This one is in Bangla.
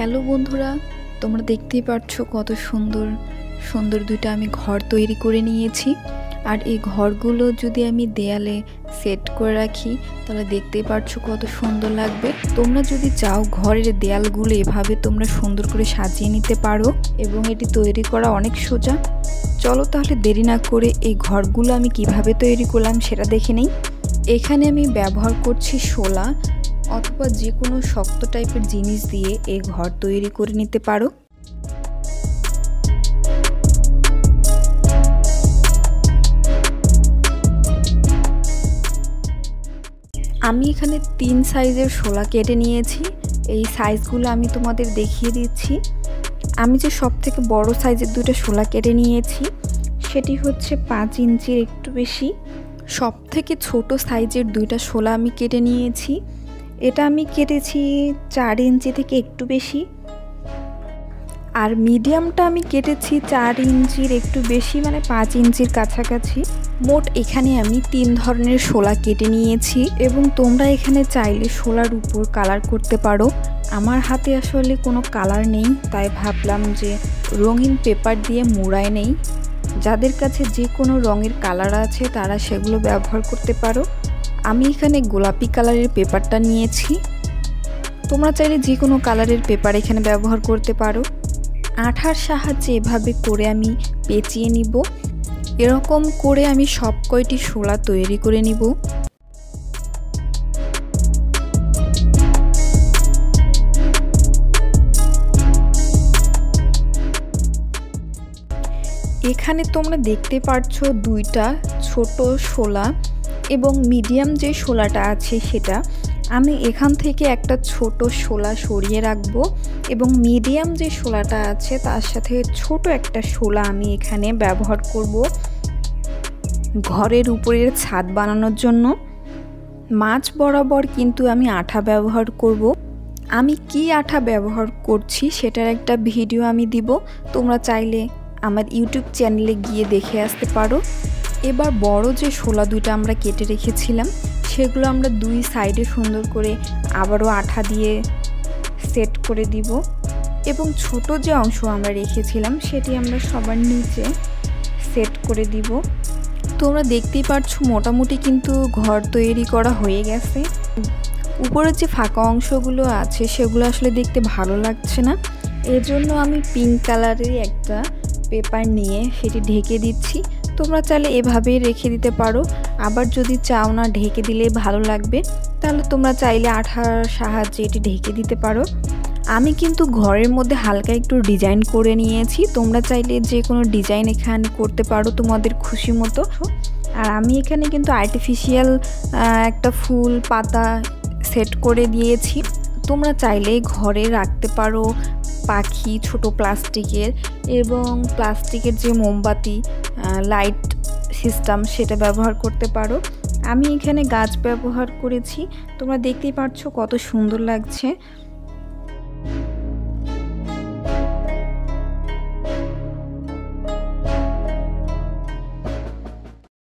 হ্যালো বন্ধুরা, তোমরা দেখতেই পাচ্ছ কত সুন্দর সুন্দর দুইটা আমি ঘর তৈরি করে নিয়েছি। আর এই ঘরগুলো যদি আমি দেয়ালে সেট করে রাখি তাহলে দেখতেই পাচ্ছ কত সুন্দর লাগবে। তোমরা যদি চাও ঘরের দেয়ালগুলো এভাবে তোমরা সুন্দর করে সাজিয়ে নিতে পারো এবং এটি তৈরি করা অনেক সোজা। চলো তাহলে দেরি না করে এই ঘরগুলো আমি কিভাবে তৈরি করলাম সেটা দেখে নেই। এখানে আমি ব্যবহার করছি শোলা অথবা যে কোনো শক্ত টাইপের জিনিস দিয়ে এই ঘর তৈরি করে নিতে পারো। আমি এখানে 3 সাইজের শোলা কেটে নিয়েছি। এই সাইজগুলো আমি তোমাদের দেখিয়ে দিচ্ছি। আমি যে সবথেকে বড় সাইজের দুটো শোলা কেটে নিয়েছি সেটি হচ্ছে 5 ইঞ্চির একটু বেশি। সবথেকে ছোট সাইজের দুইটা শোলা আমি কেটে নিয়েছি। এটা আমি কেটেছি 4 ইঞ্চি থেকে একটু বেশি। আর মিডিয়ামটা আমি কেটেছি 4 ইঞ্চির একটু বেশি, মানে 5 ইঞ্চির কাছাকাছি। মোট এখানে আমি 3 ধরনের শোলা কেটে নিয়েছি এবং তোমরা এখানে চাইলে শোলার উপর কালার করতে পারো। আমার হাতে আসলে কোনো কালার নেই, তাই ভাবলাম যে রঙিন পেপার দিয়ে মুড়ায় নেই। যাদের কাছে যে কোনো রঙের কালার আছে তারা সেগুলো ব্যবহার করতে পারো। আমি এখানে গোলাপি কালারের পেপারটা নিয়েছি। তোমরা চাইলে যে কোনো কালারের পেপার এখানে ব্যবহার করতে পারো। আঠার সাহায্যে এভাবে করে আমি পেঁচিয়ে নিব। এরকম করে আমি সব কয়টি শোলা তৈরি করে নিব। এখানে তোমরা দেখতে পাচ্ছ দুইটা ছোট শোলা এবং মিডিয়াম যে শোলাটা আছে সেটা আমি এখান থেকে একটা ছোট শোলা সরিয়ে রাখবো এবং মিডিয়াম যে শোলাটা আছে তার সাথে ছোট একটা শোলা আমি এখানে ব্যবহার করব ঘরের উপরের ছাদ বানানোর জন্য। মাঝ বরাবর কিন্তু আমি আঠা ব্যবহার করব। আমি কি আঠা ব্যবহার করছি সেটার একটা ভিডিও আমি দিব, তোমরা চাইলে আমার ইউটিউব চ্যানেলে গিয়ে দেখে আসতে পারো। এবার বড় যে শোলা দুইটা আমরা কেটে রেখেছিলাম সেগুলো আমরা দুই সাইডে সুন্দর করে আবারও আঠা দিয়ে সেট করে দিব এবং ছোট যে অংশ আমরা রেখেছিলাম সেটি আমরা সবার নিচে সেট করে দিব। তোমরা দেখতেই পাচ্ছ মোটামুটি কিন্তু ঘর তৈরি করা হয়ে গেছে। উপরের যে ফাঁকা অংশগুলো আছে সেগুলো আসলে দেখতে ভালো লাগছে না, এজন্য আমি পিঙ্ক কালারের একটা পেপার নিয়ে সেটি ঢেকে দিচ্ছি। তোমরা চাইলে এভাবেই রেখে দিতে পারো, আবার যদি চাও না ঢেকে দিলে ভালো লাগবে তাহলে তোমরা চাইলে আঠার সাহায্যে এটি ঢেকে দিতে পারো। আমি কিন্তু ঘরের মধ্যে হালকা একটু ডিজাইন করে নিয়েছি, তোমরা চাইলে যে কোনো ডিজাইন এখানে করতে পারো তোমাদের খুশি মতো। আর আমি এখানে কিন্তু আর্টিফিশিয়াল একটা ফুল পাতা সেট করে দিয়েছি। তোমরা চাইলে ঘরে রাখতে পারো পাখি, ছোট প্লাস্টিকের এবং প্লাস্টিকের যে মোমবাতি লাইট সিস্টেম সেটা ব্যবহার করতে পারো। আমি এখানে গাছ ব্যবহার করেছি, তোমরা দেখতেই পাচ্ছ কত সুন্দর লাগছে।